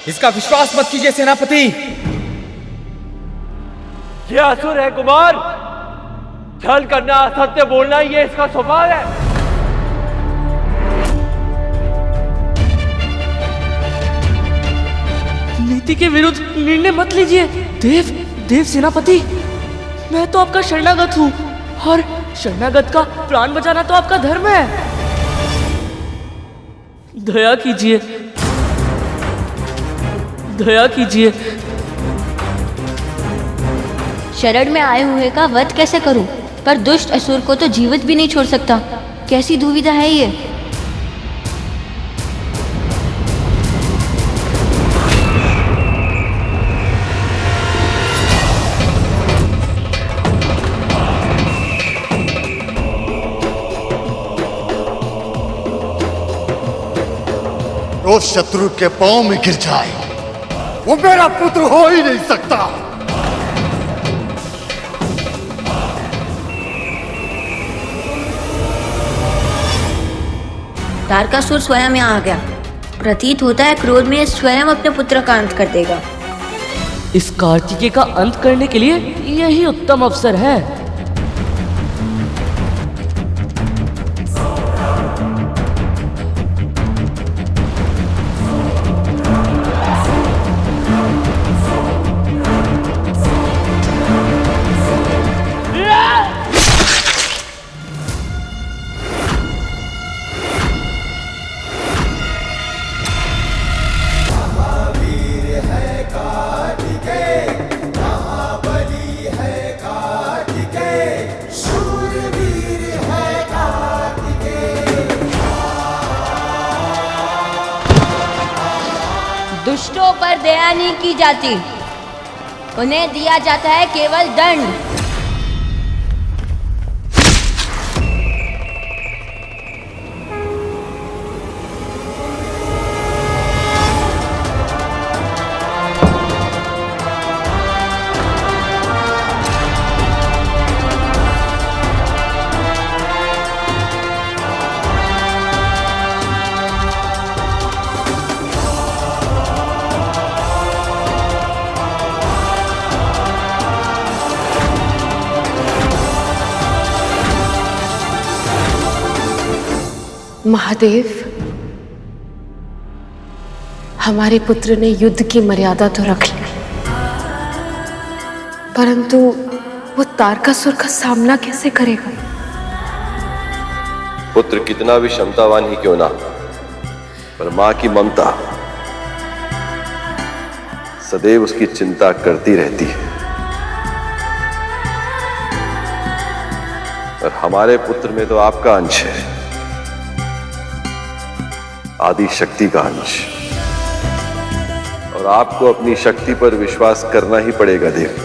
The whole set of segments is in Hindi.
इसका विश्वास मत कीजिए सेनापति। ये असुर है कुमार। छल करना, असत्य बोलना, ये इसका स्वभाव है। नीति के विरुद्ध निर्णय मत लीजिए देव सेनापति। मैं तो आपका शरणागत हूँ और शरणागत का प्राण बचाना तो आपका धर्म है। दया कीजिए, दया कीजिए। शरण में आए हुए का वध कैसे करूं? पर दुष्ट असुर को तो जीवित भी नहीं छोड़ सकता। कैसी दुविधा है ये? जो शत्रु के पांव में गिर जाए वो मेरा पुत्र हो ही नहीं सकता। तारकासुर स्वयं यहाँ आ गया। प्रतीत होता है क्रोध में स्वयं अपने पुत्र का अंत कर देगा। इस कार्तिकेय का अंत करने के लिए यही उत्तम अवसर है। दुष्टों पर दया नहीं की जाती, उन्हें दिया जाता है केवल दंड। महादेव, हमारे पुत्र ने युद्ध की मर्यादा तो रख ली, परंतु वो तारकासुर का सामना कैसे करेगा? पुत्र कितना भी क्षमतावान ही क्यों ना, पर मां की ममता सदैव उसकी चिंता करती रहती है। और हमारे पुत्र में तो आपका अंश है, आदि शक्ति का अंश, और आपको अपनी शक्ति पर विश्वास करना ही पड़ेगा देव।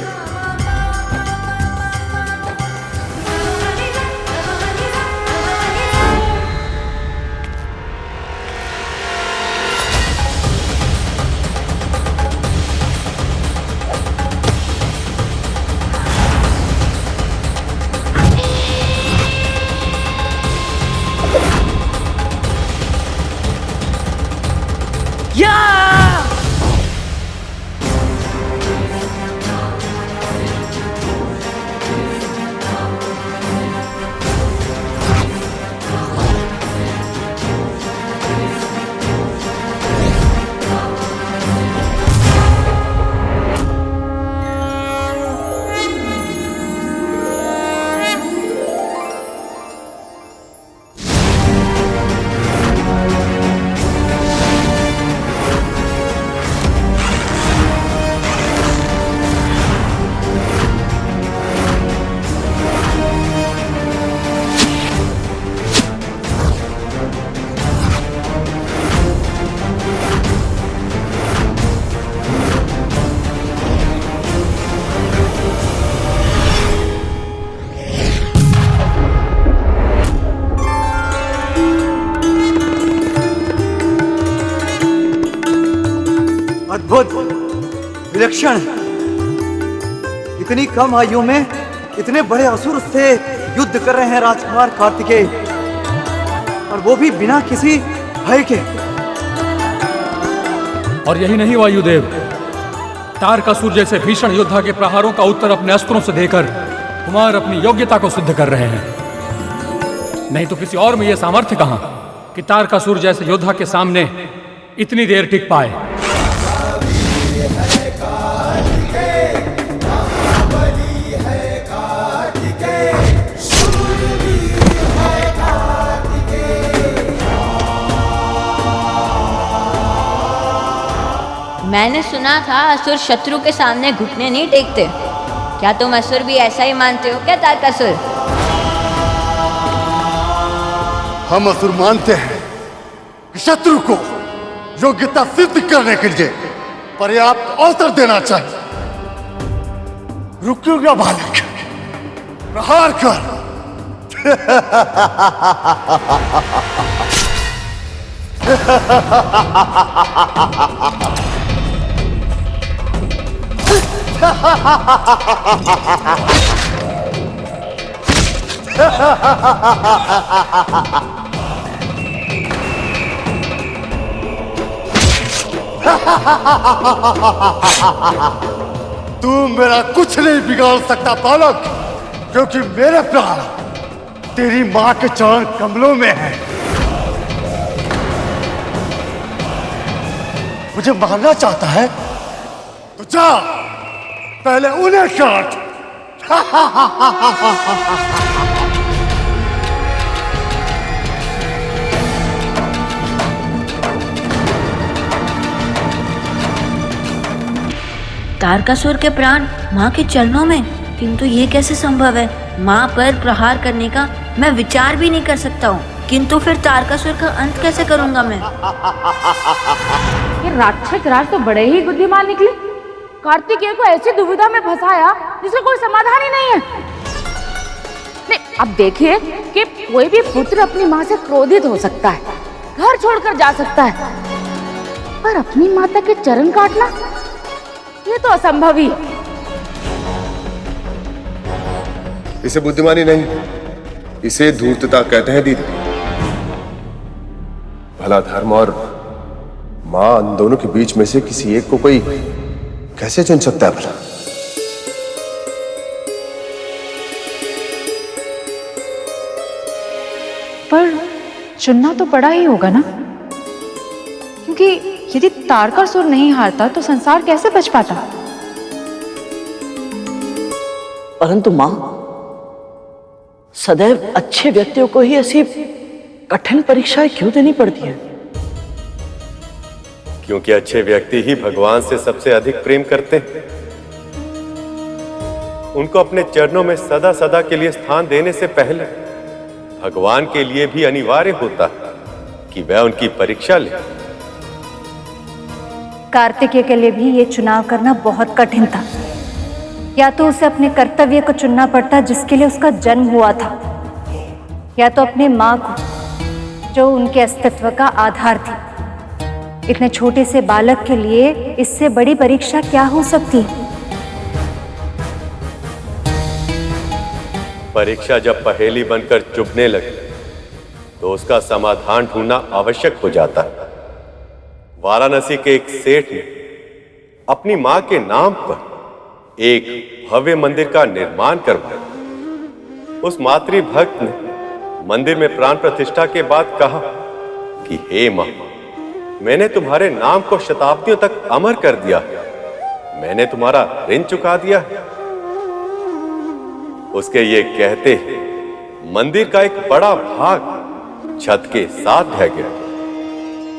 अद्भुत, विलक्षण। इतनी कम आयु में इतने बड़े असुर से युद्ध कर रहे हैं राजकुमार कार्तिकेय। और वो भी बिना किसी भय के। और यही नहीं वायुदेव, तारकासुर जैसे भीषण योद्धा के प्रहारों का उत्तर अपने अस्त्रों से देकर कुमार अपनी योग्यता को सिद्ध कर रहे हैं। नहीं तो किसी और में यह सामर्थ्य कहां कि तारकासुर जैसे योद्धा के सामने इतनी देर टिक पाए। मैंने सुना था असुर शत्रु के सामने घुटने नहीं टेकते। क्या तुम असुर भी ऐसा ही मानते हो क्या तारकासुर? हम असुर मानते हैं कि शत्रु को योग्यता सिद्ध करने के लिए पर्याप्त अवसर देना चाहिए। रुकिएगा बालक, प्रहार कर। तू मेरा कुछ नहीं बिगाड़ सकता बालक, क्योंकि मेरे प्राण तेरी मां के चरण कमलों में है। मुझे मारना चाहता है तो जा, पहले उन्हें काट। तारकासुर के प्राण माँ के चरणों में, किंतु ये कैसे संभव है? माँ पर प्रहार करने का मैं विचार भी नहीं कर सकता हूँ, किंतु फिर तारकासुर का अंत कैसे करूँगा मैं? ये राक्षस राज तो बड़े ही बुद्धिमान निकले। कार्तिकेय को ऐसी दुविधा में फंसाया जिसका कोई समाधान ही नहीं है। नहीं, अब देखिए कि कोई भी पुत्र अपनी माँ से क्रोधित हो सकता है, घर छोड़कर जा सकता है, पर अपनी माता के चरण काटना ये तो असंभव ही। इसे बुद्धिमानी नहीं, इसे धूर्तता कहते हैं दीदी। भला धर्म और मां, इन दोनों के बीच में से किसी एक को कोई कैसे चुन सकता है भला? पर चुनना तो पड़ा ही होगा ना, क्योंकि यदि तारकासुर नहीं हारता तो संसार कैसे बच पाता? परंतु मां, सदैव अच्छे व्यक्तियों को ही ऐसी कठिन परीक्षाएं क्यों देनी पड़ती है? क्योंकि अच्छे व्यक्ति ही भगवान से सबसे अधिक प्रेम करते हैं। उनको अपने चरणों में सदा सदा के लिए स्थान देने से पहले भगवान के लिए भी अनिवार्य होता है कि वह उनकी परीक्षा ले। कार्तिकेय के लिए भी ये चुनाव करना बहुत कठिन था। या तो उसे अपने कर्तव्य को चुनना पड़ता जिसके लिए उसका जन्म हुआ था, या तो अपने माँ को जो उनके अस्तित्व का आधार थी। इतने छोटे से बालक के लिए इससे बड़ी परीक्षा क्या हो सकती है? परीक्षा जब पहेली बनकर चुभने लगे तो उसका समाधान ढूंढना आवश्यक हो जाता है। वाराणसी के एक सेठ ने अपनी मां के नाम पर एक भव्य मंदिर का निर्माण करवाया। उस मातृभक्त ने मंदिर में प्राण प्रतिष्ठा के बाद कहा कि हे मां, मैंने तुम्हारे नाम को शताब्दियों तक अमर कर दिया, मैंने तुम्हारा ऋण चुका दिया। उसके ये कहते मंदिर का एक बड़ा भाग छत के साथ ढह गया।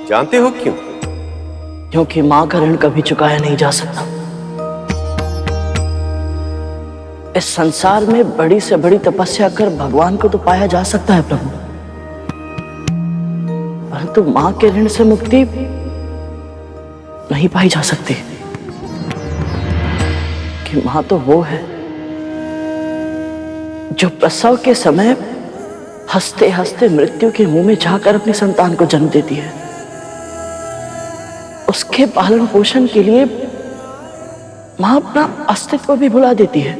जानते हो क्यों? क्योंकि मां का ऋण कभी चुकाया नहीं जा सकता। इस संसार में बड़ी से बड़ी तपस्या कर भगवान को तो पाया जा सकता है प्रभु, परंतु मां के ऋण से मुक्ति नहीं पाई जा सकती। कि मां तो वो है जो प्रसव के समय हंसते हंसते मृत्यु के मुंह में जाकर अपने संतान को जन्म देती है। उसके पालन पोषण के लिए मां अपना अस्तित्व भी भुला देती है।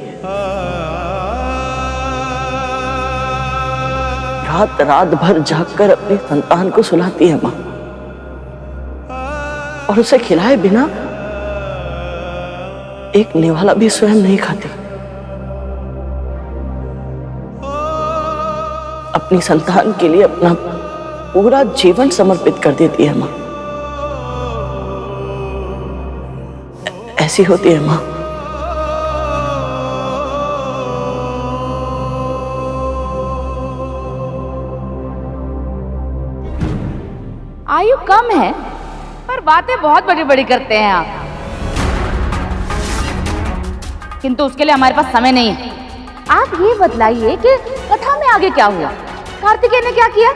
रात रात भर जागकर अपनी संतान को सुलाती है माँ, और उसे खिलाए बिना एक निवाला भी स्वयं नहीं खाती। अपनी संतान के लिए अपना पूरा जीवन समर्पित कर देती है माँ। ऐसी होती है माँ। आयु कम है पर बातें बहुत बड़ी बड़ी करते हैं आप, किंतु उसके लिए हमारे पास समय नहीं है। आप ये बतलाइए कि कथा में आगे क्या हुआ, कार्तिकेय ने क्या किया?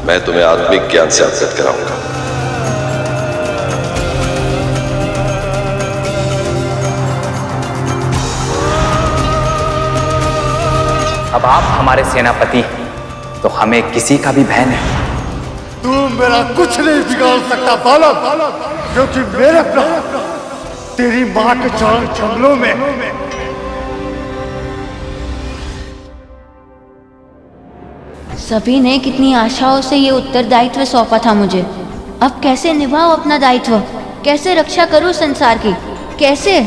मैं तुम्हें आत्मिक ज्ञान से अवगत कराऊंगा। अब आप हमारे सेनापति हैं, तो हमें किसी का भी भय नहीं। तू मेरा कुछ नहीं बिगाड़ सकता बालक, क्योंकि मेरे प्राण तेरी मां के चरण कमलों में। सभी ने कितनी आशाओं से ये उत्तरदायित्व सौंपा था मुझे। अब कैसे निभाऊं अपना दायित्व, कैसे रक्षा करूं संसार की, कैसे?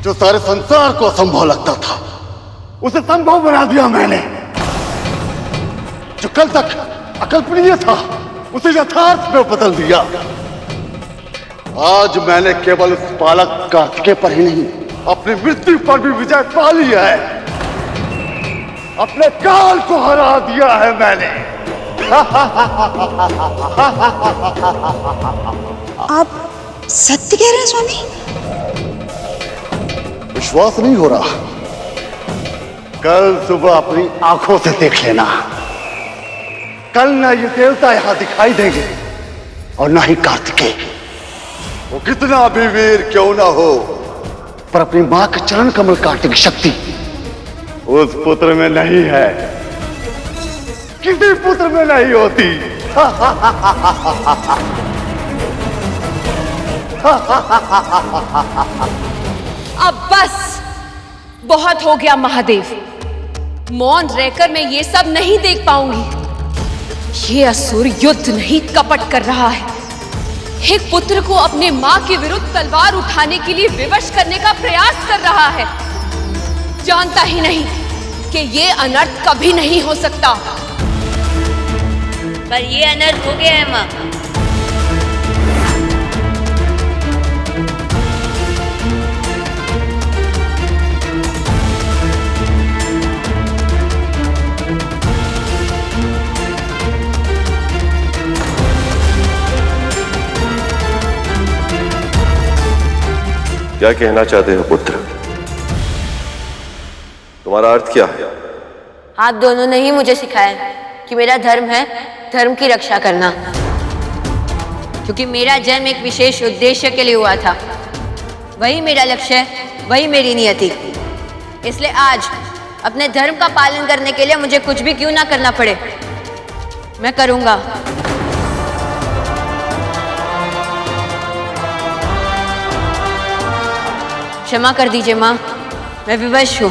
जो सारे संसार को असंभव लगता था, उसे संभव बना दिया मैंने। जो कल तक अकल्पनीय था, उसे यथार्थ में बदल दिया। आज मैंने केवल उस बालक कार्तिकेय पर ही नहीं, अपनी मृत्यु पर भी विजय पा ली है। अपने काल को हरा दिया है मैंने। आप सत्य कह रहे हैं स्वामी? विश्वास नहीं हो रहा? कल सुबह अपनी आंखों से देख लेना। कल ना ये देवता यहां दिखाई देंगे और ना ही कार्तिकेय। वो कितना भी वीर क्यों ना हो, पर अपनी मां के चरण कमल काटने की शक्ति उस पुत्र में नहीं है, किसी पुत्र में नहीं होती। अब बस बहुत हो गया महादेव। मौन रहकर मैं ये सब नहीं देख पाऊंगी। ये असुर युद्ध नहीं कपट कर रहा है, एक पुत्र को अपने मां के विरुद्ध तलवार उठाने के लिए विवश करने का प्रयास कर रहा है। जानता ही नहीं कि ये अनर्थ कभी नहीं हो सकता। पर ये अनर्थ हो गया है मां। क्या कहना चाहते हो पुत्र? तुम्हारा अर्थ क्या है? आप दोनों ने ही मुझे सिखाया कि मेरा धर्म है धर्म की रक्षा करना, क्योंकि मेरा जन्म एक विशेष उद्देश्य के लिए हुआ था। वही मेरा लक्ष्य है, वही मेरी नियति। इसलिए आज अपने धर्म का पालन करने के लिए मुझे कुछ भी क्यों ना करना पड़े, मैं करूंगा। क्षमा कर दीजिए मां, मैं विवश हूं।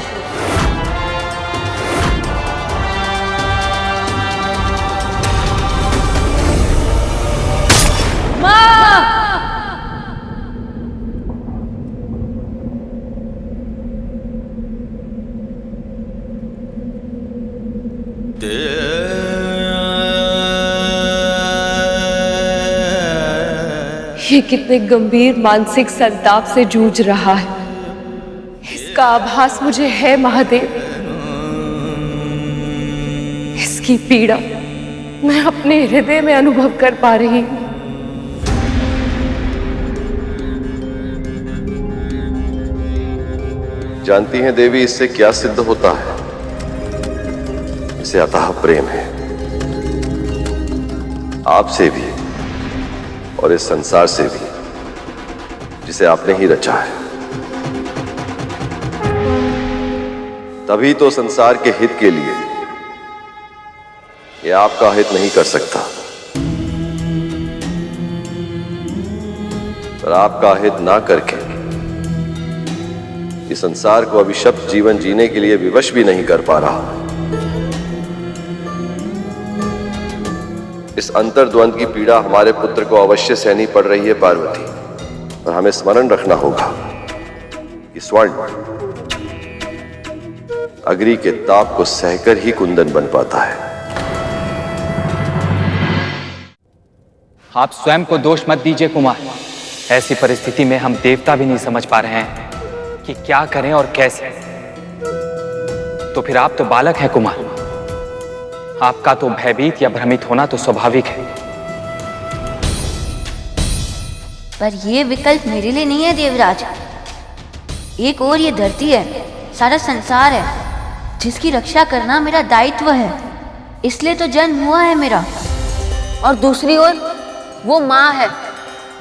ये कितने गंभीर मानसिक संताप से जूझ रहा है, इसका आभास मुझे है महादेव। इसकी पीड़ा मैं अपने हृदय में अनुभव कर पा रही हूं। जानती हैं देवी, इससे क्या सिद्ध होता है? इसे अथाह प्रेम है, आपसे भी और इस संसार से भी, जिसे आपने ही रचा है। तभी तो संसार के हित के लिए यह आपका हित नहीं कर सकता, पर आपका हित ना करके इस संसार को अभिशप्त जीवन जीने के लिए विवश भी नहीं कर पा रहा। इस अंतर्द्वंद की पीड़ा हमारे पुत्र को अवश्य सहनी पड़ रही है पार्वती, और हमें स्मरण रखना होगा कि स्वर्ण अग्नि के ताप को सहकर ही कुंदन बन पाता है। आप स्वयं को दोष मत दीजिए कुमार। ऐसी परिस्थिति में हम देवता भी नहीं समझ पा रहे हैं कि क्या करें और कैसे। तो फिर आप तो बालक हैं कुमार, आपका तो भयभीत या भ्रमित होना तो स्वाभाविक है। पर यह विकल्प मेरे लिए नहीं है देवराज। एक और ये धरती है, सारा संसार है, जिसकी रक्षा करना मेरा दायित्व है, इसलिए तो जन्म हुआ है मेरा। और दूसरी ओर वो माँ है,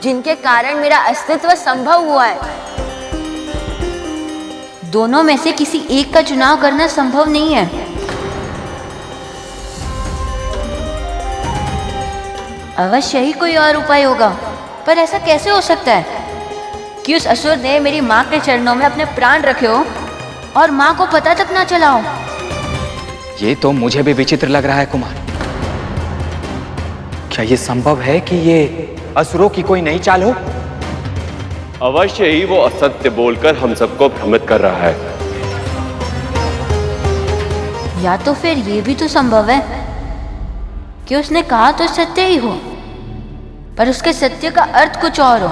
जिनके कारण मेरा अस्तित्व संभव हुआ है। दोनों में से किसी एक का चुनाव करना संभव नहीं है। अवश्य ही कोई और उपाय होगा, पर ऐसा कैसे हो सकता है कि उस असुर ने मेरी माँ के चरणों में अपने प्राण रखे हो और माँ को पता तक ना चला हो। ये तो मुझे भी विचित्र लग रहा है कुमार। क्या ये संभव है कि ये असुरों की कोई नई चाल हो? अवश्य ही वो असत्य बोलकर हम सबको भ्रमित कर रहा है। या तो फिर ये भी तो संभव है कि उसने कहा तो सत्य ही हो, पर उसके सत्य का अर्थ कुछ और हो।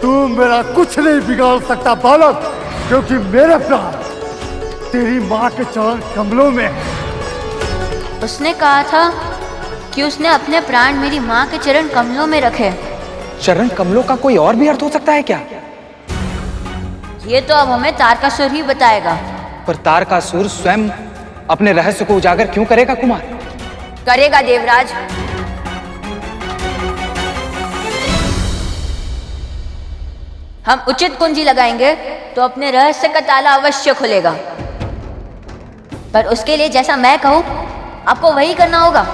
तू मेरा कुछ नहीं बिगाड़ सकता बालक, क्योंकि मेरे प्राण तेरी माँ के चरण कमलों में है। उसने कहा था कि उसने अपने प्राण मेरी माँ के चरण कमलों में रखे। चरण कमलों का कोई और भी अर्थ हो सकता है क्या? ये तो अब हमें तारकासुर ही बताएगा। पर तारकासुर स्वयं अपने रहस्य को उजागर क्यों करेगा कुमार? करेगा देवराज। हम उचित कुंजी लगाएंगे तो अपने रहस्य का ताला अवश्य खुलेगा, पर उसके लिए जैसा मैं कहूं आपको वही करना होगा।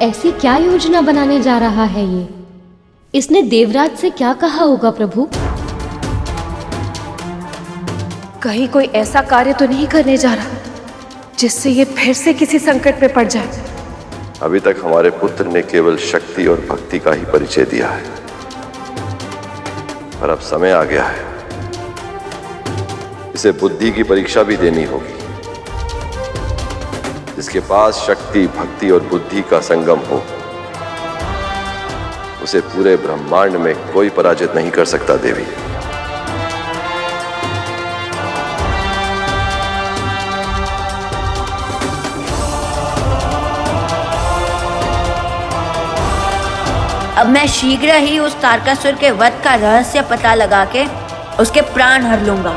ऐसी क्या योजना बनाने जा रहा है ये? इसने देवराज से क्या कहा होगा प्रभु? कहीं कोई ऐसा कार्य तो नहीं करने जा रहा जिससे ये फिर से किसी संकट में पड़ जाए। अभी तक हमारे पुत्र ने केवल शक्ति और भक्ति का ही परिचय दिया है, पर अब समय आ गया है, इसे बुद्धि की परीक्षा भी देनी होगी। जिसके पास शक्ति, भक्ति और बुद्धि का संगम हो, उसे पूरे ब्रह्मांड में कोई पराजित नहीं कर सकता देवी। अब मैं शीघ्र ही उस तारकासुर के वध का रहस्य पता लगा के उसके प्राण हर लूंगा।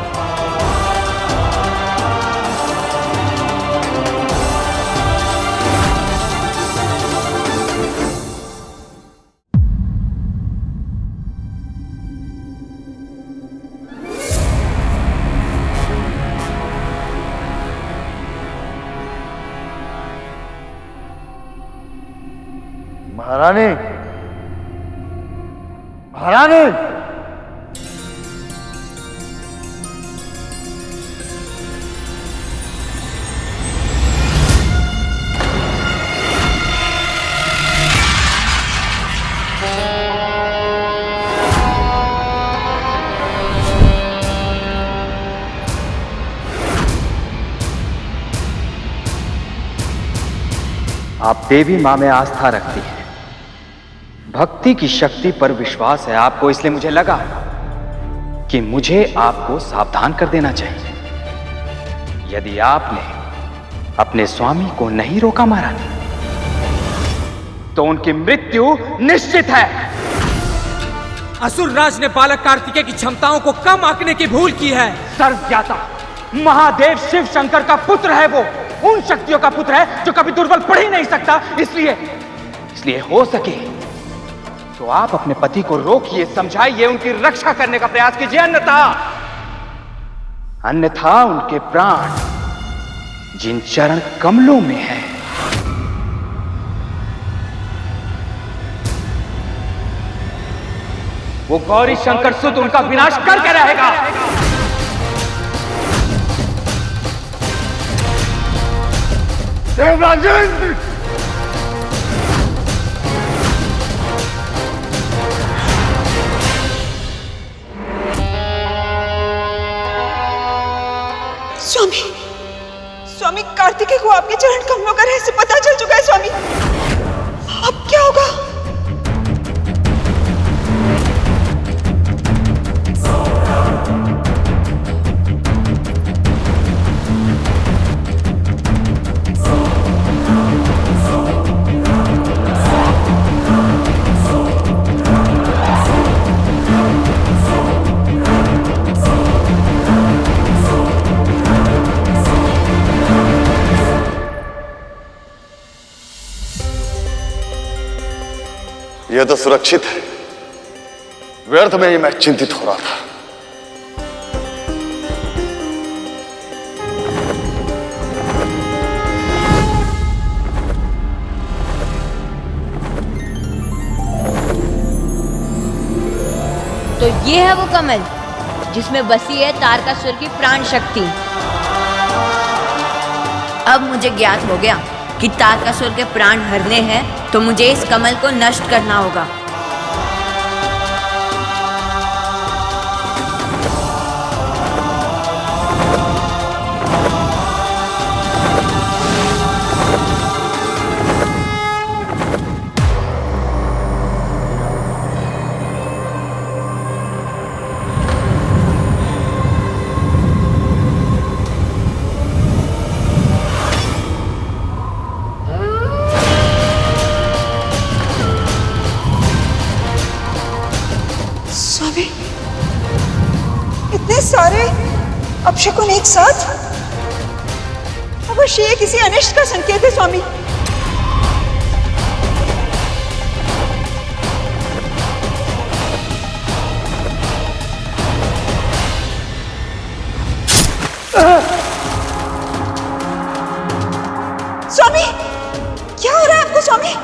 महारानी, महारानी, आप देवी मां में आस्था रखती हैं, भक्ति की शक्ति पर विश्वास है आपको, इसलिए मुझे लगा कि मुझे आपको सावधान कर देना चाहिए। यदि आपने अपने स्वामी को नहीं रोका महाराज, तो उनकी मृत्यु निश्चित है। असुर राज ने बालक कार्तिकेय की क्षमताओं को कम आंकने की भूल की है। सर्वज्ञाता महादेव शिव शंकर का पुत्र है, वो उन शक्तियों का पुत्र है जो कभी दुर्बल पड़ ही नहीं सकता। इसलिए हो सके तो आप अपने पति को रोकिए, समझाइए, उनकी रक्षा करने का प्रयास कीजिए, अन्यथा उनके प्राण जिन चरण कमलों में है वो गौरी शंकर सुत उनका विनाश करके रहेगा। देवराजेंद्र, स्वामी, स्वामी कार्तिकेय को आपके चरण कमलों का रहस्य पता चल चुका है स्वामी। अब क्या होगा? यह तो सुरक्षित है, व्यर्थ में ही मैं चिंतित हो रहा था। तो ये है वो कमल जिसमें बसी है तारकासुर की प्राण शक्ति। अब मुझे ज्ञात हो गया कि तारकासुर के प्राण हरने हैं तो मुझे इस कमल को नष्ट करना होगा। इतने सारे अपशकुन एक साथ, अवश्य ये किसी अनिष्ट का संकेत है स्वामी। स्वामी, क्या हो रहा है आपको स्वामी?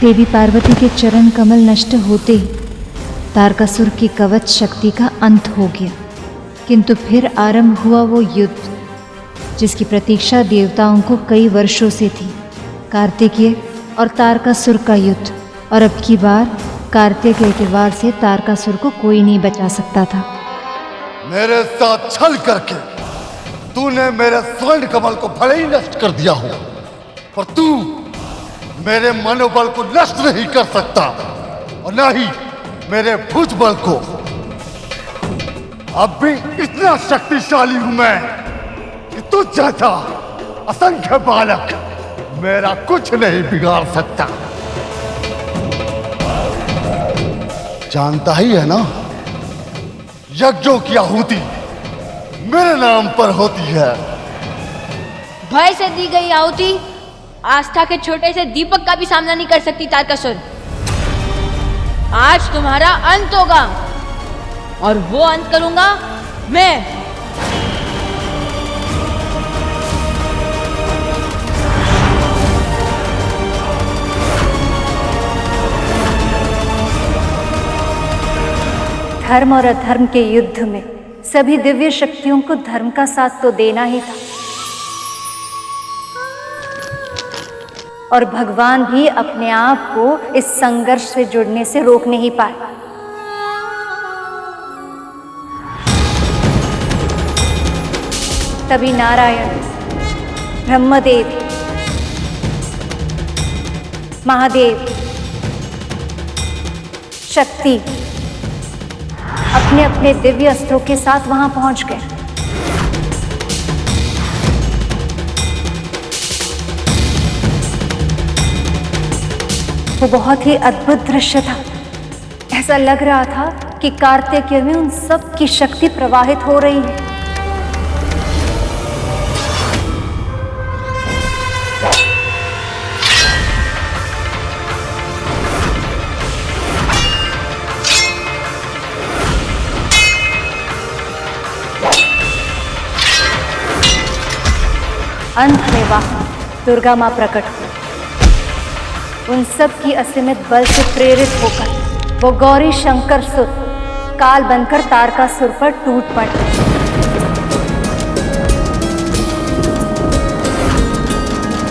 देवी पार्वती के चरण कमल नष्ट होते ही तारकासुर की कवच शक्ति का अंत हो गया। किंतु फिर आरंभ हुआ वो युद्ध जिसकी प्रतीक्षा देवताओं को कई वर्षों से थी। कार्तिकेय और तारकासुर का युद्ध, और अब की बार कार्तिकेय के वार से तारकासुर को कोई नहीं बचा सकता था। मेरे साथ छल करके तूने मेरे स्वर्ण कमल को भले ही नष्ट कर दिया हो, पर तू मेरे मनोबल को नष्ट नहीं कर सकता, और न ही मेरे भुजबल को। अब भी इतना शक्तिशाली हूं मैं कि तुझ जैसा असंख्य बालक मेरा कुछ नहीं बिगाड़ सकता। जानता ही है ना, यज्ञों की आहुति मेरे नाम पर होती है। भय से दी गई आहुति आस्था के छोटे से दीपक का भी सामना नहीं कर सकती तारकासुर। आज तुम्हारा अंत होगा, और वो अंत करूंगा मैं। धर्म और अधर्म के युद्ध में सभी दिव्य शक्तियों को धर्म का साथ तो देना ही था। और भगवान भी अपने आप को इस संघर्ष से जुड़ने से रोक नहीं पाए। तभी नारायण, ब्रह्मदेव, महादेव, शक्ति अपने अपने दिव्य अस्त्रों के साथ वहां पहुंच गए। वो बहुत ही अद्भुत दृश्य था। ऐसा लग रहा था कि कार्तिकेय में उन सब की शक्ति प्रवाहित हो रही है। अंत में वहां दुर्गा मां प्रकट हुई। उन सब की असीमित बल से प्रेरित होकर वो गौरी शंकर सुत काल बनकर तारकासुर पर टूट पड़े।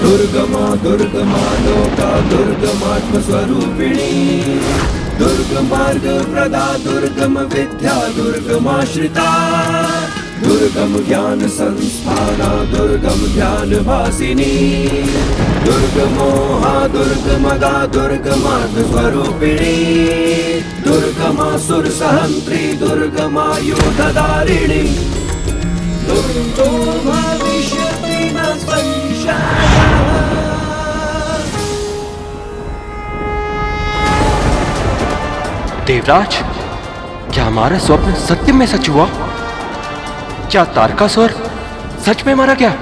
दुर्गमा दुर्गमा लोका दुर्गमात्म स्वरूपिणी, दुर्गमार्ग प्रदा दुर्गम विद्या दुर्गमाश्रिता, दुर्गम ज्ञान संस्थाना दुर्गम ध्यान भासिनी, दुर्गमोहा दुर्गमदा दुर्गमार्ग स्वरूपिणी, दुर्गमासुर सहंत्री दुर्गमायुधधारिणी, दुर्गो भविष्यति न संशयः। देवराज, क्या हमारा स्वप्न सत्य में सच हुआ? क्या तारकासुर सच में मारा गया?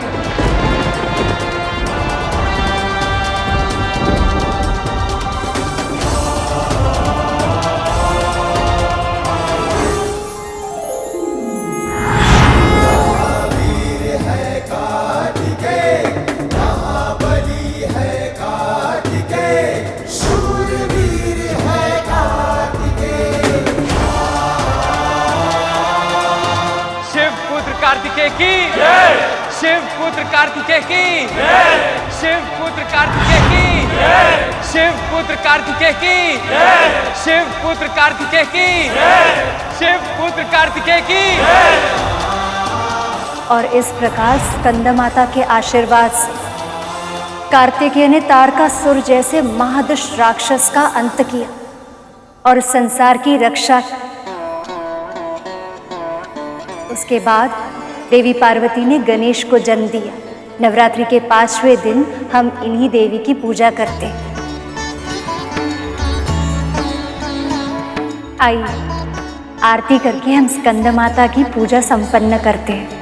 कार्तिकेय की जय, शिव पुत्र कार्तिकेय की जय, शिव पुत्र कार्तिकेय की जय, शिव पुत्र कार्तिकेय की जय, शिव पुत्र कार्तिकेय की जय, शिव पुत्र कार्तिकेय की जय। और इस प्रकार स्कंदमाता के आशीर्वाद से कार्तिकेय ने तारकासुर जैसे महादुष्ट राक्षस का अंत किया और संसार की रक्षा। उसके बाद देवी पार्वती ने गणेश को जन्म दिया। नवरात्रि के 5वें दिन हम इन्हीं देवी की पूजा करते हैं। आइए आरती करके हम स्कंदमाता की पूजा संपन्न करते हैं।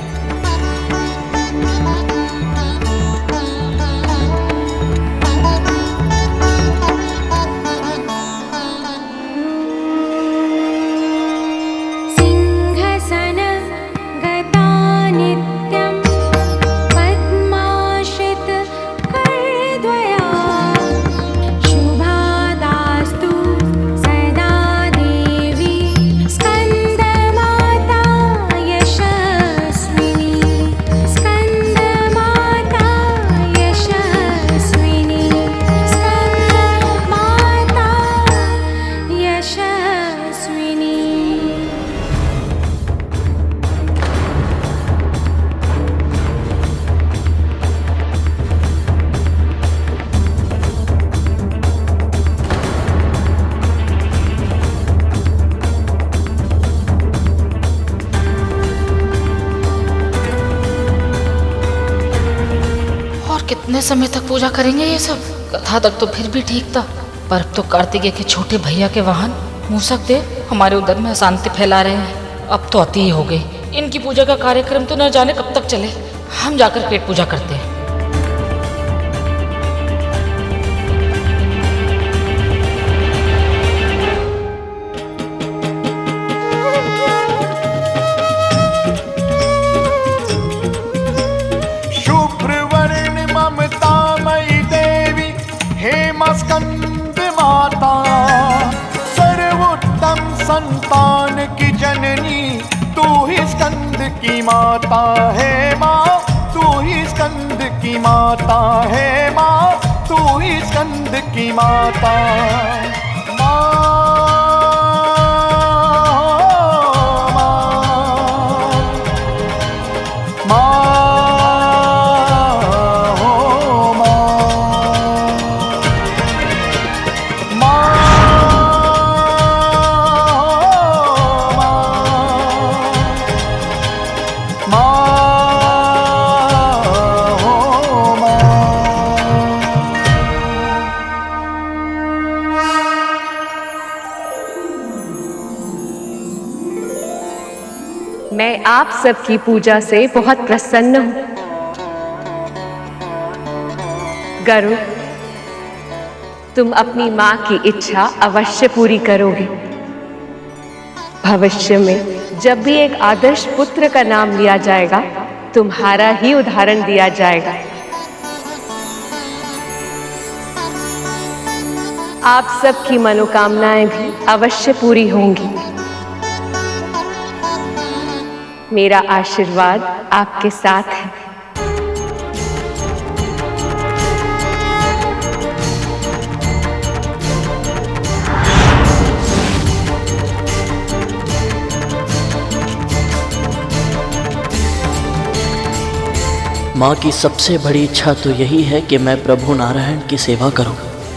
कितने समय तक पूजा करेंगे ये सब? कथा तक तो फिर भी ठीक था, पर अब तो कार्तिकेय के छोटे भैया के वाहन मूसक देव हमारे उधर में अशांति फैला रहे हैं। अब तो अति ही हो गई। इनकी पूजा का कार्यक्रम तो न जाने कब तक चले। हम जाकर पेट पूजा करते हैं। स्कंद माता सर्वोत्तम संतान की जननी, तू ही स्कंद की माता है माँ, तू ही स्कंद की माता है माँ, तू तू ही स्कंद की माता। मैं आप सबकी पूजा से बहुत प्रसन्न हूं। गरुड़, तुम अपनी मां की इच्छा अवश्य पूरी करोगे। भविष्य में जब भी एक आदर्श पुत्र का नाम लिया जाएगा, तुम्हारा ही उदाहरण दिया जाएगा। आप सबकी मनोकामनाएं भी अवश्य पूरी होंगी। मेरा आशीर्वाद आपके साथ है। माँ की सबसे बड़ी इच्छा तो यही है कि मैं प्रभु नारायण की सेवा करूं,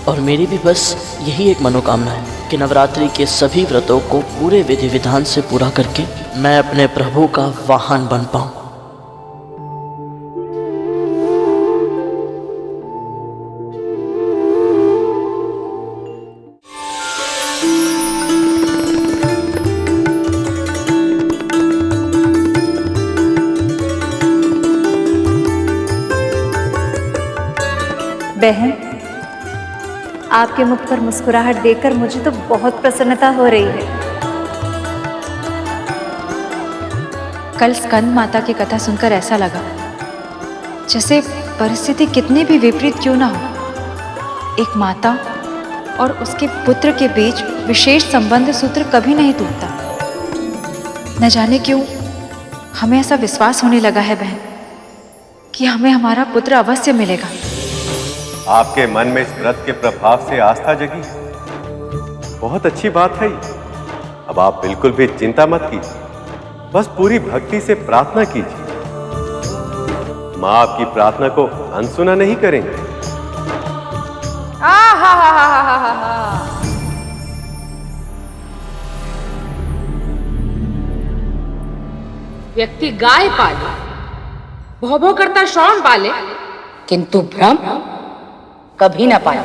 और मेरी भी बस यही एक मनोकामना है कि नवरात्रि के सभी व्रतों को पूरे विधि विधान से पूरा करके मैं अपने प्रभु का वाहन बन पाऊं। बहन, आपके मुख पर मुस्कुराहट देखकर मुझे तो बहुत प्रसन्नता हो रही है। कल स्कंद माता की कथा सुनकर ऐसा लगा जैसे परिस्थिति कितनी भी विपरीत क्यों ना हो, एक माता और उसके पुत्र के बीच विशेष संबंध सूत्र कभी नहीं टूटता। न जाने क्यों हमें ऐसा विश्वास होने लगा है बहन कि हमें हमारा पुत्र अवश्य मिलेगा। आपके मन में इस व्रत के प्रभाव से आस्था जगी, बहुत अच्छी बात है। अब आप बिल्कुल भी चिंता मत कीजिए, बस पूरी भक्ति से प्रार्थना कीजिए। माँ आपकी प्रार्थना को अनसुना नहीं करेंगे। व्यक्ति गाय पाले, भौ भौ करता श्रवण पाले, किंतु भ्रम कभी ना पाए।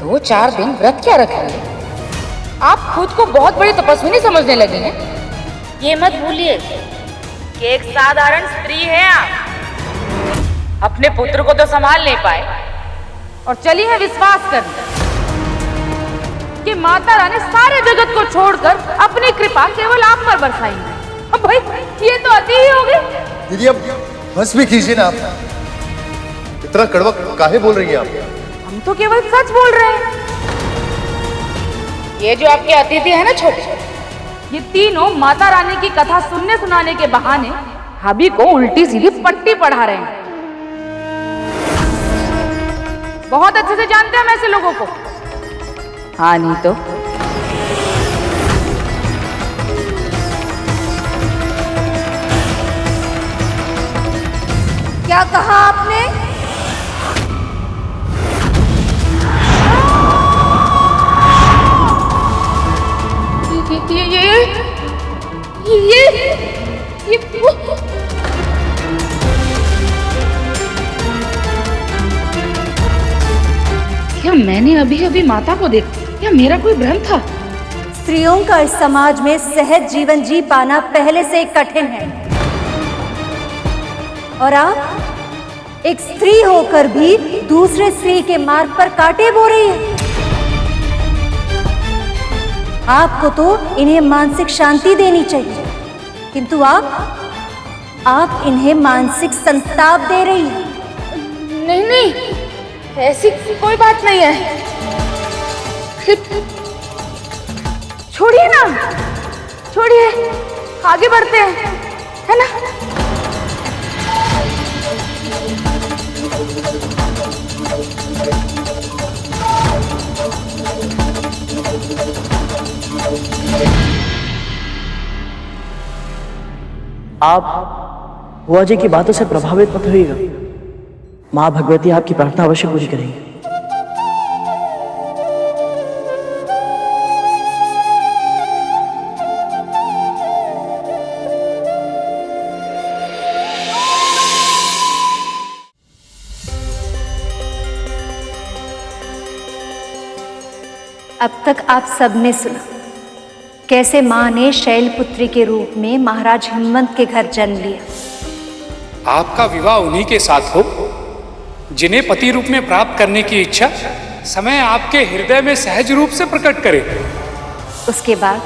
2-4 दिन व्रत क्या रखेंगे? आप खुद को बहुत बड़ी तपस्विनी समझने लगे हैं। ये मत भूलिए कि एक साधारण स्त्री है आप। अपने पुत्र को तो संभाल नहीं पाए और चली है विश्वास करने कि माता रानी सारे जगत को छोड़कर अपनी कृपा केवल आप पर बरसाएंगे। अब भाई ये तो अति ही हो गई। दीदी अब बस भी कीजिए ना, आप इतना कड़वा काहे बोल रही हैं आप? हम तो केवल सच बोल रहे हैं। ये जो आपके अतिथि है ना छोटे, ये तीनों माता रानी की कथा सुनने सुनाने के बहाने हबी को उल्टी सीधी पट्टी पढ़ा रहे हैं। बहुत अच्छे से जानते हैं हम ऐसे लोगों को। हाँ नहीं तो क्या कहा आपने? ये क्या मैंने अभी अभी माता को देखा या मेरा कोई भ्रम था? स्त्रियों का इस समाज में सहज जीवन जी पाना पहले से कठिन है, और आप एक स्त्री होकर भी दूसरे स्त्री के मार्ग पर कांटे बो रही है। आपको तो इन्हें मानसिक शांति देनी चाहिए, किंतु आप इन्हें मानसिक संताप दे रही हैं। नहीं नहीं, ऐसी कोई बात नहीं है। छोड़िए ना, छोड़िए। आगे बढ़ते हैं, है ना? आप बुआ जी की बातों से प्रभावित मत होइएगा। माँ भगवती आपकी प्रार्थना अवश्य पूरी करेंगे। अब तक आप सबने सुना कैसे माँ ने शैलपुत्री के रूप में महाराज हिमवंत के घर जन्म लिया। आपका विवाह उन्हीं के साथ हो जिन्हें पति रूप में प्राप्त करने की इच्छा समय आपके हृदय में सहज रूप से प्रकट करे। उसके बाद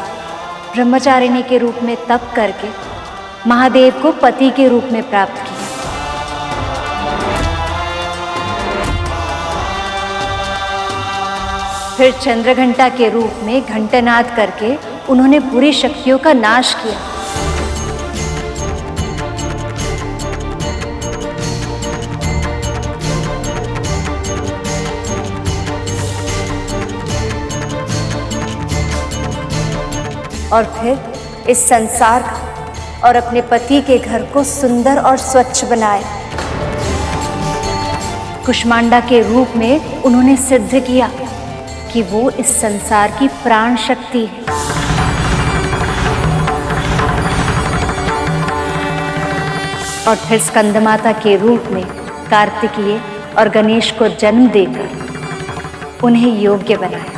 ब्रह्मचारिणी के रूप में तप करके महादेव को पति के रूप में प्राप्त किया। फिर चंद्रघंटा के रूप में घंटानाद करके उन्होंने बुरी शक्तियों का नाश किया। और फिर इस संसार का और अपने पति के घर को सुंदर और स्वच्छ बनाया। कुष्मांडा के रूप में उन्होंने सिद्ध किया कि वो इस संसार की प्राण शक्ति है। और फिर स्कंदमाता के रूप में कार्तिकेय और गणेश को जन्म देकर उन्हें योग्य बनाया।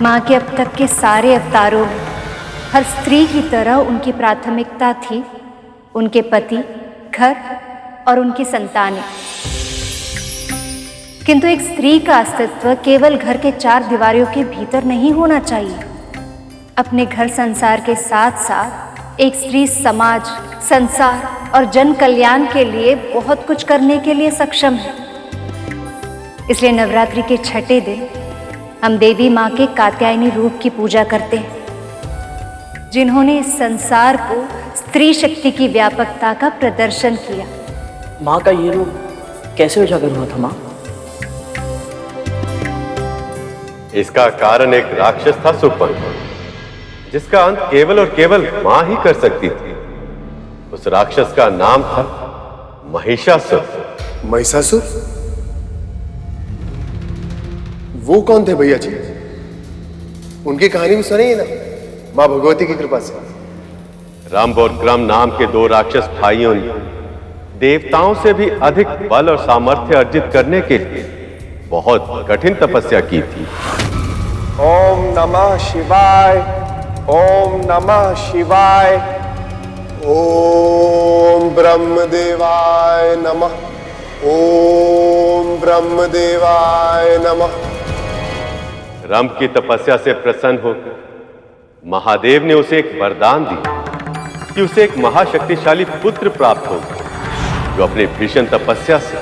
माँ के अब तक के सारे अवतारों में हर स्त्री की तरह उनकी प्राथमिकता थी उनके पति, घर और उनकी संतानें। किंतु एक स्त्री का अस्तित्व केवल घर के 4 दीवारों के भीतर नहीं होना चाहिए। अपने घर संसार के साथ साथ एक स्त्री समाज, संसार और जन कल्याण के लिए बहुत कुछ करने के लिए सक्षम है। इसलिए नवरात्रि के छठे दिन हम देवी माँ के कात्यायनी रूप की पूजा करते हैं, जिन्होंने इस संसार को स्त्री शक्ति की व्यापकता का प्रदर्शन किया। माँ का ये रूप कैसे उजागर हुआ था माँ? इसका कारण एक राक्षस था सुपन, जिसका अंत केवल और केवल मां ही कर सकती थी। उस राक्षस का नाम था महिषासुर। महिषासुर? वो कौन थे भैया जी? उनकी कहानी भी सुनी ना मां भगवती की कृपा से। रंभ और क्रम नाम के 2 राक्षस भाइयों ने देवताओं से भी अधिक बल और सामर्थ्य अर्जित करने के लिए बहुत कठिन तपस्या की थी। ओम नमः शिवाय, ओम नमः शिवाय, ओम ब्रह्मदेवाय नमः, ओम ब्रह्मदेवाय नमः। रंभ की तपस्या से प्रसन्न होकर महादेव ने उसे एक वरदान दिया कि उसे एक महाशक्तिशाली पुत्र प्राप्त होगा, जो अपने भीषण तपस्या से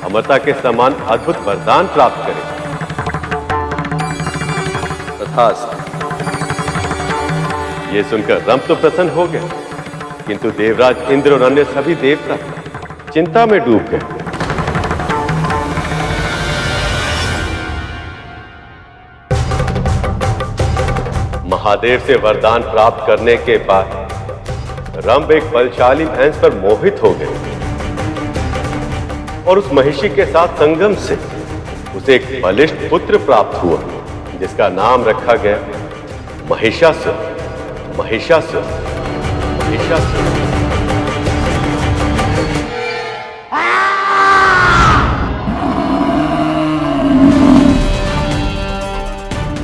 अमरता के समान अद्भुत वरदान प्राप्त करे। तथास्तु। ये सुनकर रंभ तो प्रसन्न हो गया, किंतु देवराज इंद्र और अन्य सभी देवता चिंता में डूब गए। महादेव से वरदान प्राप्त करने के बाद रंभ एक बलशाली हंस पर मोहित हो गए और उस महिषी के साथ संगम से उसे एक बलिष्ठ पुत्र प्राप्त हुआ, जिसका नाम रखा गया महिषासुर। महिषासुर, महिषासुर।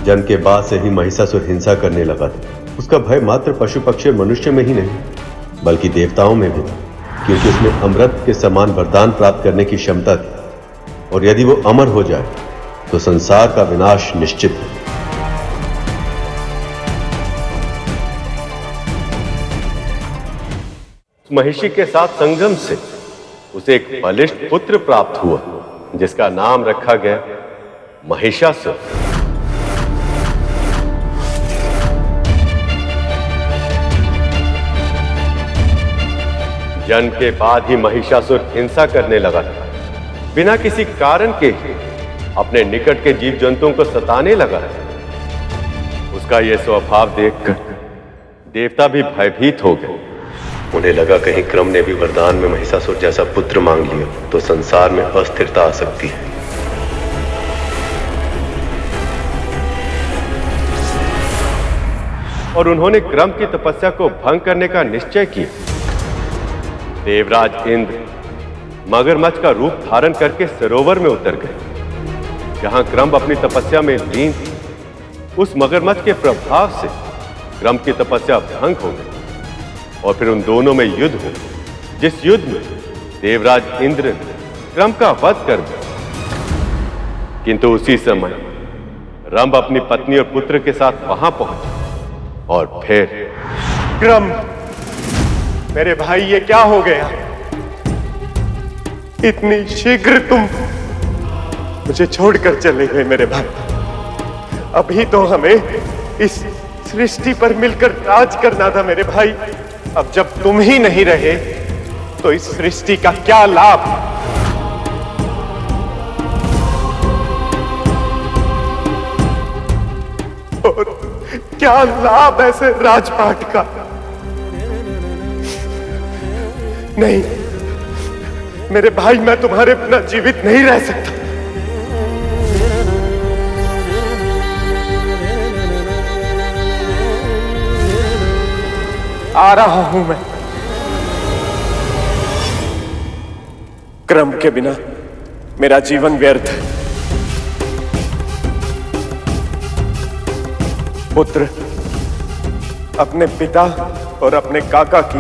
जन्म के बाद से ही महिषासुर हिंसा करने लगा था। उसका भय मात्र पशु पक्षी और मनुष्य में ही नहीं, बल्कि देवताओं में भी था, क्योंकि उसमें अमृत के समान वरदान प्राप्त करने की क्षमता थी, और यदि वो अमर हो जाए तो संसार का विनाश निश्चित है। महिषी के साथ संगम से उसे एक बलिष्ठ पुत्र प्राप्त हुआ, जिसका नाम रखा गया महिषासुर। जन्म के बाद ही महिषासुर हिंसा करने लगा था। बिना किसी कारण के ही अपने निकट के जीव जंतुओं को सताने लगा। उसका यह स्वभाव देखकर देवता भी भयभीत हो गए। उन्हें लगा कहीं क्रम ने भी वरदान में महिषासुर जैसा पुत्र मांग लिया तो संसार में अस्थिरता आ सकती है। और उन्होंने क्रम की तपस्या को भंग करने का निश्चय किया। देवराज इंद्र मगरमच्छ का रूप धारण करके सरोवर में उतर गए। जहां क्रम अपनी तपस्या में लीन थी, उस मगरमच्छ के प्रभाव से क्रम की तपस्या भंग हो गई और फिर उन दोनों में युद्ध हुआ, जिस युद्ध में देवराज इंद्र ने क्रम का वध कर दिया। किंतु उसी समय रंभ अपनी पत्नी और पुत्र के साथ वहां पहुंचा और फिर क्रम, मेरे भाई ये क्या हो गया? इतनी शीघ्र तुम मुझे छोड़कर चले गए मेरे भाई। अभी तो हमें इस सृष्टि पर मिलकर राज करना था मेरे भाई। अब जब तुम ही नहीं रहे तो इस सृष्टि का क्या लाभ? और क्या लाभ ऐसे राजपाट का? नहीं मेरे भाई, मैं तुम्हारे बिना जीवित नहीं रह सकता। आ रहा हूं मैं। क्रम के बिना मेरा जीवन व्यर्थ है। पुत्र, अपने पिता और अपने काका की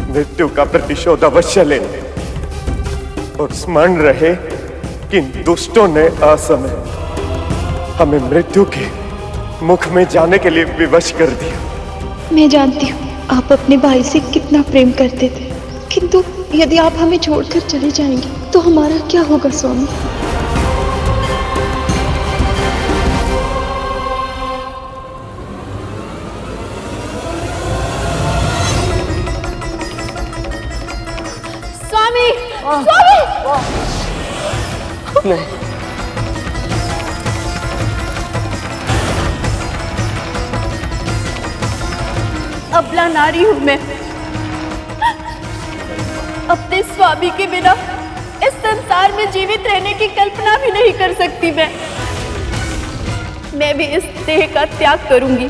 मृत्यु का प्रतिशोध अवश्य लें और स्मरण रहे कि दुष्टों ने असमय हमें मृत्यु के मुख में जाने के लिए विवश कर दिया। मैं जानती हूँ आप अपने भाई से कितना प्रेम करते थे, किंतु यदि आप हमें छोड़कर चले जाएंगे तो हमारा क्या होगा स्वामी? स्वामी, स्वामी! नहीं, अबला नारी हूं मैं। अपने स्वामी के बिना इस संसार में जीवित रहने की कल्पना भी नहीं कर सकती मैं भी इस देह का त्याग करूंगी।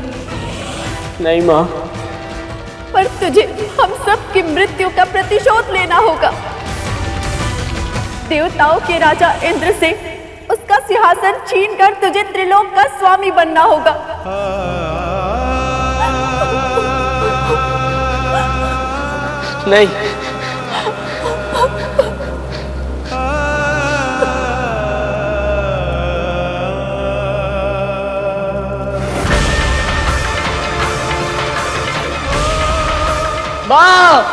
नहीं माँ, पर तुझे हम सब की मृत्यु का प्रतिशोध लेना होगा। देवताओं के राजा इंद्र से उसका सिंहासन छीनकर तुझे त्रिलोक का स्वामी बनना होगा। नहीं, माँ!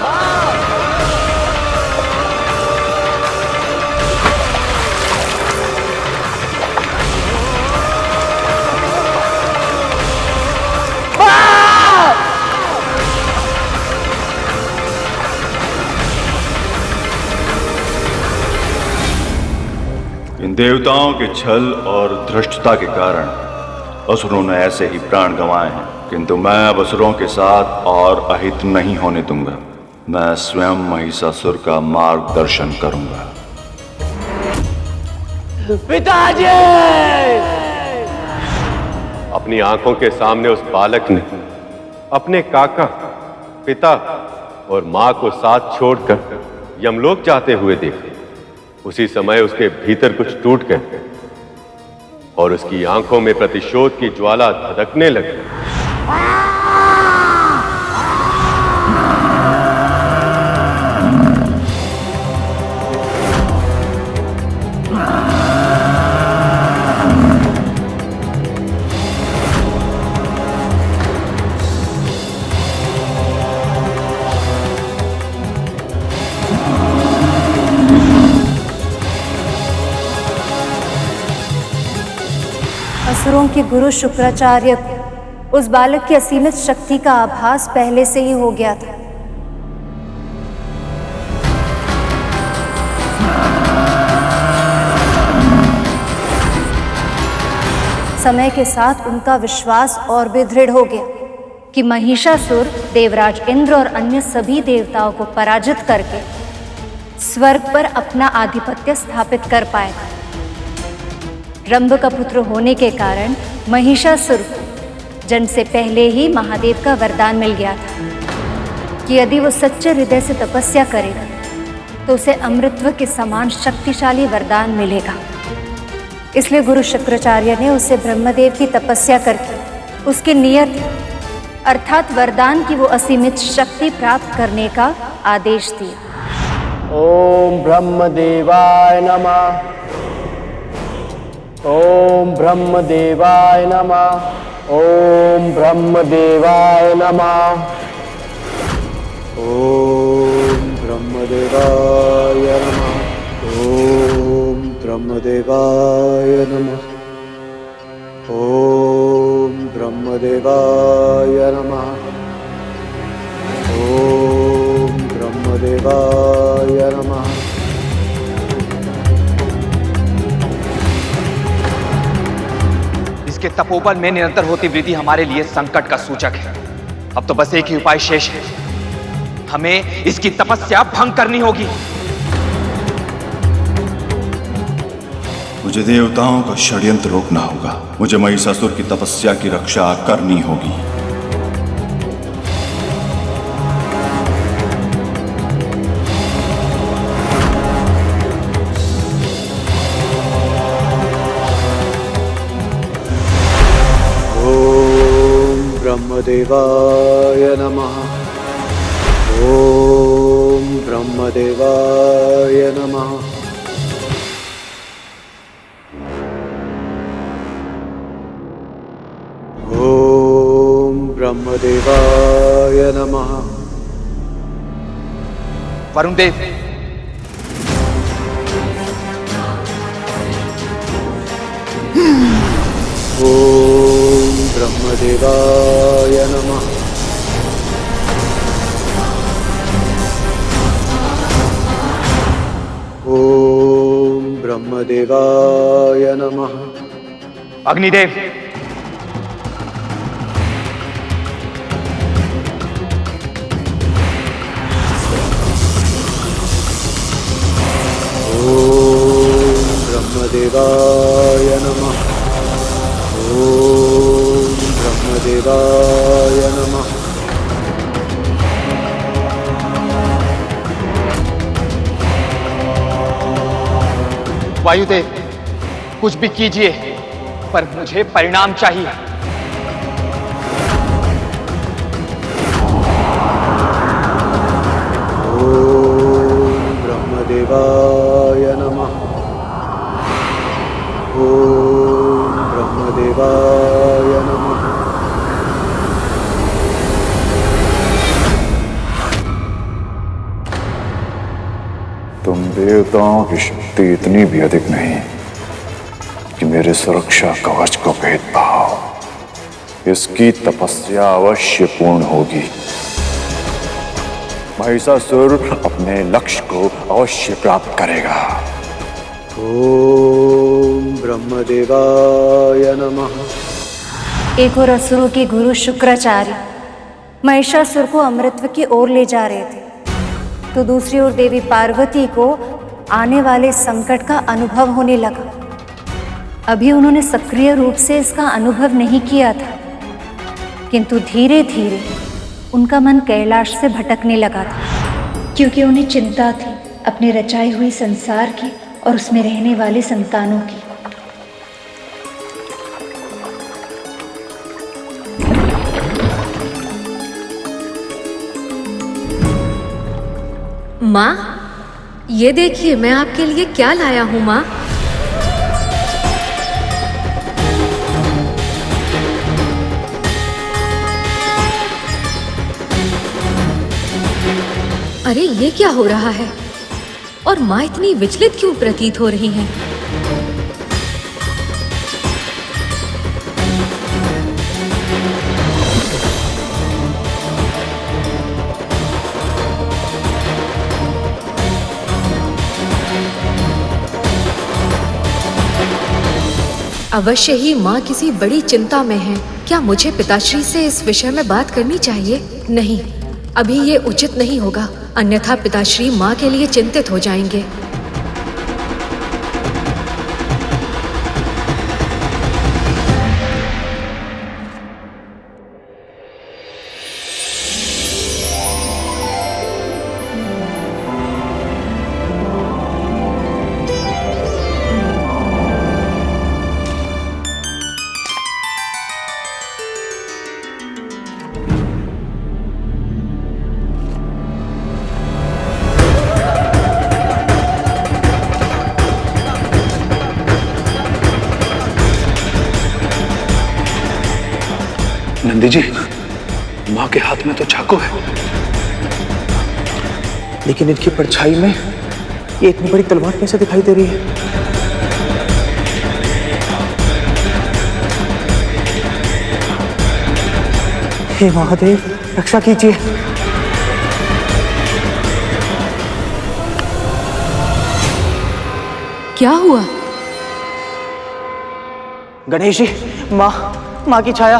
इन देवताओं के छल और धृष्टता के कारण असुरों ने ऐसे ही प्राण गंवाए हैं, किंतु मैं अब असुरों के साथ और अहित नहीं होने दूंगा। मैं स्वयं महिषासुर का मार्गदर्शन करूंगा। पिताजी! अपनी आंखों के सामने उस बालक ने अपने काका, पिता और मां को साथ छोड़कर यमलोक जाते हुए देखा। उसी समय उसके भीतर कुछ टूट गए और उसकी आंखों में प्रतिशोध की ज्वाला धधकने लगी। असुरों के गुरु शुक्राचार्य को उस बालक की असीमित शक्ति का आभास पहले से ही हो गया था। समय के साथ उनका विश्वास और भी दृढ़ हो गया कि महिषासुर देवराज इंद्र और अन्य सभी देवताओं को पराजित करके स्वर्ग पर अपना आधिपत्य स्थापित कर पाएगा। रंभ का पुत्र होने के कारण महिषासुर को जन्म से पहले ही महादेव का वरदान मिल गया था कि यदि वो सच्चे हृदय से तपस्या करेगा तो उसे अमृतत्व के समान शक्तिशाली वरदान मिलेगा। इसलिए गुरु शुक्राचार्य ने उसे ब्रह्मदेव की तपस्या करके उसके नियत अर्थात वरदान की वो असीमित शक्ति प्राप्त करने का आदेश दिया। ओम ब्रह्मदेवाय नमः। ओम ब्रह्मदेवाय नमः। ओम ब्रह्मदेवाय नमः। ओम ब्रह्मदेवाय नमः। ओम ब्रह्मदेवाय नमः। ओम ब्रह्मदेवाय नमः। ओम ब्रह्मदेवाय नमः। इसके तपोबल में निरंतर होती वृद्धि हमारे लिए संकट का सूचक है। अब तो बस एक ही उपाय शेष है, हमें इसकी तपस्या भंग करनी होगी। मुझे देवताओं का षड्यंत्र रोकना होगा। मुझे महिषासुर की तपस्या की रक्षा करनी होगी। ओम ब्रह्मदेवाय नमः। ओम ब्रह्मदेवाय नमः। ओम ब्रह्मदेवाय नमः। वरुण देव, ओम ब्रह्मदेवाय नमः। ओम ब्रह्मदेवाय नमः। अग्निदेव, ब्रह्मदेवाय नमः। ओम ब्रह्मदेवाय नमः। वायुदेव, कुछ भी कीजिए पर मुझे परिणाम चाहिए। ओम ब्रह्मदेवाय नमः। ओम ब्रह्मदेवाय नमः। तुम देवताओं की शक्ति इतनी भी अधिक नहीं कि मेरे सुरक्षा कवच को भेद पाओ। इसकी तपस्या अवश्य पूर्ण होगी। महिषासुर अपने लक्ष्य को अवश्य प्राप्त करेगा। ओम ब्रह्मदेवाय नमः। एक और असुरों के गुरु शुक्राचार्य महिषासुर को अमृतत्व की ओर ले जा रहे थे, तो दूसरी ओर देवी पार्वती को आने वाले संकट का अनुभव होने लगा। अभी उन्होंने सक्रिय रूप से इसका अनुभव नहीं किया था, किंतु धीरे धीरे उनका मन कैलाश से भटकने लगा था, क्योंकि उन्हें चिंता थी अपने रचाए हुए संसार की और उसमें रहने वाले संतानों की। माँ, ये देखिए मैं आपके लिए क्या लाया हूँ माँ। अरे ये क्या हो रहा है? और माँ इतनी विचलित क्यों प्रतीत हो रही हैं? अवश्य ही माँ किसी बड़ी चिंता में है। क्या मुझे पिताश्री से इस विषय में बात करनी चाहिए? नहीं, अभी ये उचित नहीं होगा, अन्यथा पिताश्री माँ के लिए चिंतित हो जाएंगे। नंदी जी, माँ के हाथ में तो चाकू है, लेकिन इनकी परछाई में ये इतनी बड़ी तलवार कैसे दिखाई दे रही है? हे महादेव, रक्षा कीजिए। क्या हुआ? गणेश जी, माँ की छाया।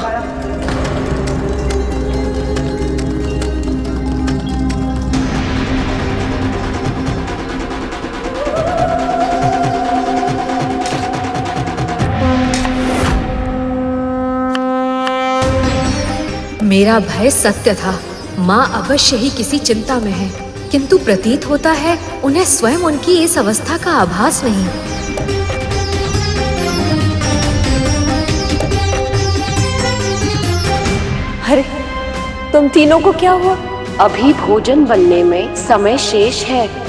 मेरा भय सत्य था। माँ अवश्य ही किसी चिंता में है, किंतु प्रतीत होता है उन्हें स्वयं उनकी इस अवस्था का आभास नहीं। अरे, तुम तीनों को क्या हुआ? अभी भोजन बनने में समय शेष है।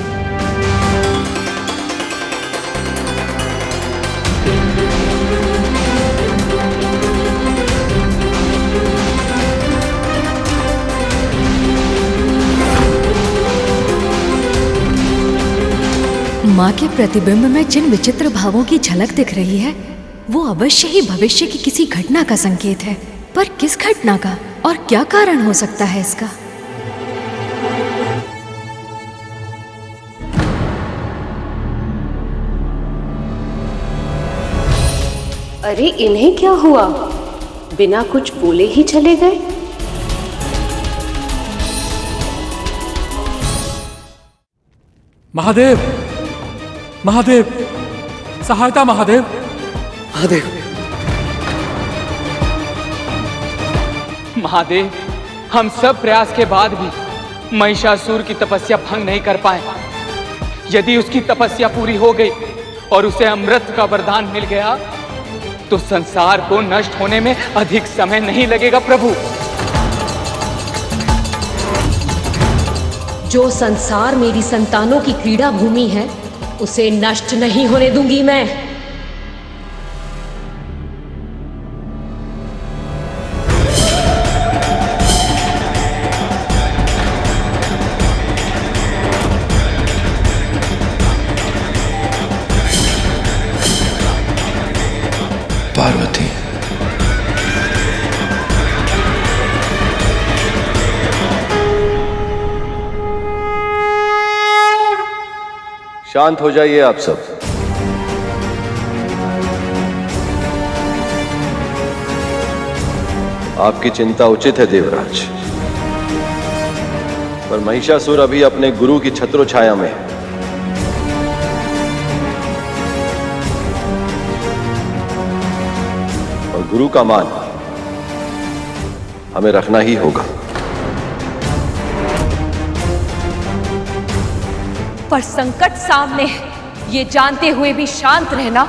माँ के प्रतिबिंब में जिन विचित्र भावों की झलक दिख रही है, वो अवश्य ही भविष्य की किसी घटना का संकेत है। पर किस घटना का और क्या कारण हो सकता है इसका? अरे, इन्हें क्या हुआ? बिना कुछ बोले ही चले गए। महादेव, महादेव, सहायता महादेव। महादेव, महादेव, हम सब प्रयास के बाद भी महिषासुर की तपस्या भंग नहीं कर पाए। यदि उसकी तपस्या पूरी हो गई और उसे अमृत का वरदान मिल गया, तो संसार को नष्ट होने में अधिक समय नहीं लगेगा प्रभु। जो संसार मेरी संतानों की क्रीड़ा भूमि है, उसे नष्ट नहीं होने दूंगी मैं। पार्वती, शांत हो जाइए आप सब। आपकी चिंता उचित है देवराज, पर महिषासुर अभी अपने गुरु की छत्रो छाया में है। और गुरु का मान हमें रखना ही होगा। पर संकट सामने है, ये जानते हुए भी शांत रहना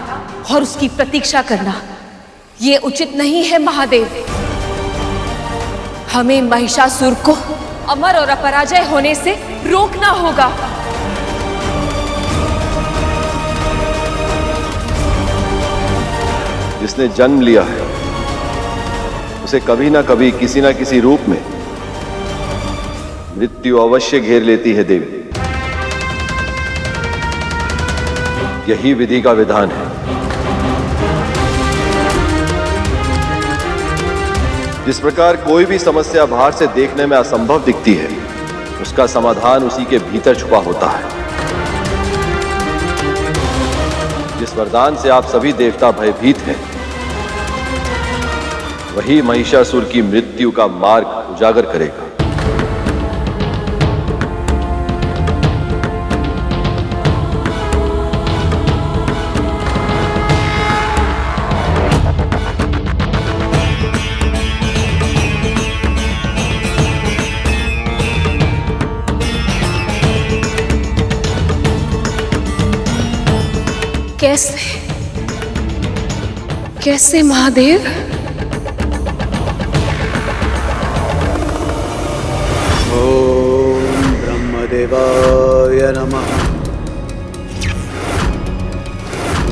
और उसकी प्रतीक्षा करना, ये उचित नहीं है महादेव। हमें महिषासुर को अमर और अपराजय होने से रोकना होगा। जिसने जन्म लिया है, उसे कभी ना कभी किसी ना किसी रूप में मृत्यु अवश्य घेर लेती है देवी। यही विधि का विधान है। जिस प्रकार कोई भी समस्या बाहर से देखने में असंभव दिखती है, उसका समाधान उसी के भीतर छुपा होता है। जिस वरदान से आप सभी देवता भयभीत हैं, वही महिषासुर की मृत्यु का मार्ग उजागर करेगा। कैसे महादेव? ओम ब्रह्मदेवाय नमः।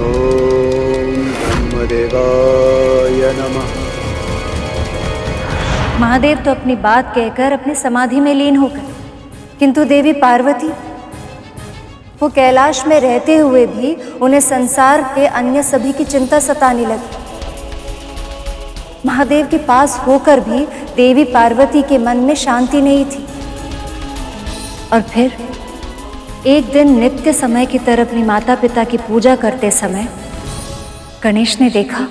ओम ब्रह्मदेवाय नमः। महादेव तो अपनी बात कहकर अपनी समाधि में लीन हो गए, किंतु देवी पार्वती वो कैलाश में रहते हुए भी उन्हें संसार के अन्य सभी की चिंता सताने लगी। महादेव के पास होकर भी देवी पार्वती के मन में शांति नहीं थी। और फिर एक दिन नित्य समय की तरह अपनी माता पिता की पूजा करते समय गणेश ने देखा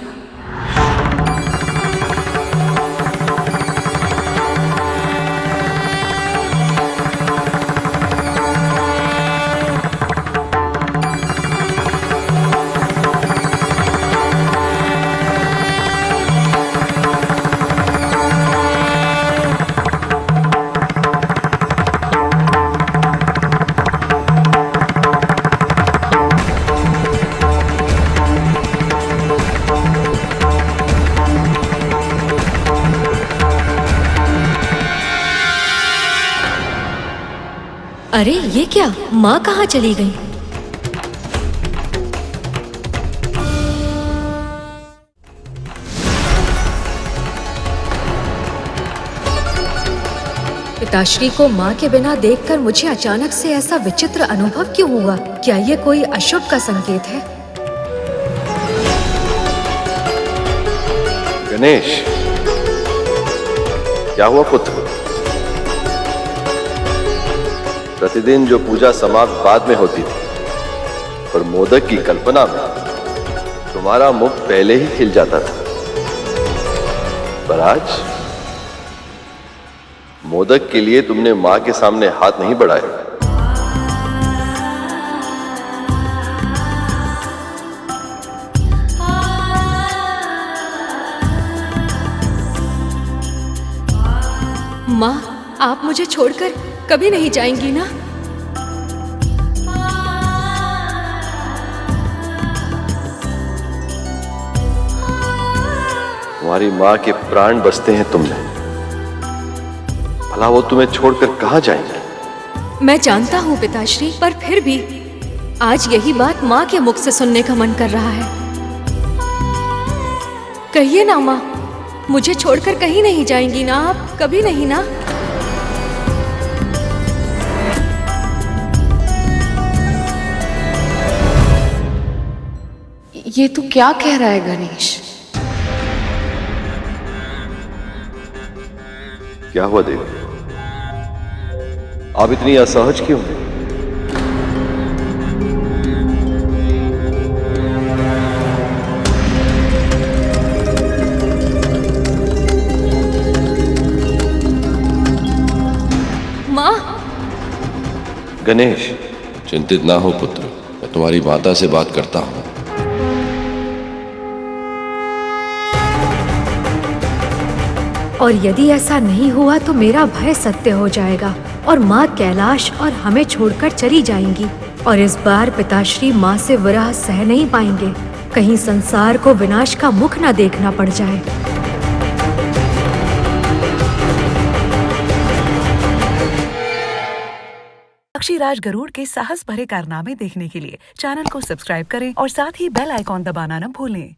अरे ये क्या, माँ कहाँ चली गई? पिताश्री को माँ के बिना देखकर मुझे अचानक से ऐसा विचित्र अनुभव क्यों हुआ? क्या ये कोई अशुभ का संकेत है? गणेश, क्या हुआ पुत्र? प्रतिदिन जो पूजा समाप्त बाद में होती थी और मोदक की कल्पना में तुम्हारा मुख पहले ही खिल जाता था, पर आज मोदक के लिए तुमने मां के सामने हाथ नहीं बढ़ाया। माँ, आप मुझे छोड़कर कभी नहीं जाएंगी ना? तुम्हारी मां के प्राण बसते हैं तुम में, भला वो तुम्हें छोड़कर कहां जाएंगे? मैं जानता हूँ पिताश्री, पर फिर भी आज यही बात माँ के मुख से सुनने का मन कर रहा है। कहिए ना माँ, मुझे छोड़कर कहीं नहीं जाएंगी ना आप? कभी नहीं ना? ये तू क्या कह रहा है गणेश? क्या हुआ देवी, आप इतनी असहज क्यों हैं? माँ। गणेश, चिंतित ना हो पुत्र, मैं तुम्हारी माता से बात करता हूँ। और यदि ऐसा नहीं हुआ तो मेरा भय सत्य हो जाएगा और माँ कैलाश और हमें छोड़कर चली जाएंगी। और इस बार पिताश्री माँ से विरह सह नहीं पाएंगे, कहीं संसार को विनाश का मुख न देखना पड़ जाए। पक्षीराज गरुड़ के साहस भरे कारनामे देखने के लिए चैनल को सब्सक्राइब करें और साथ ही बेल आइकॉन दबाना न भूलें।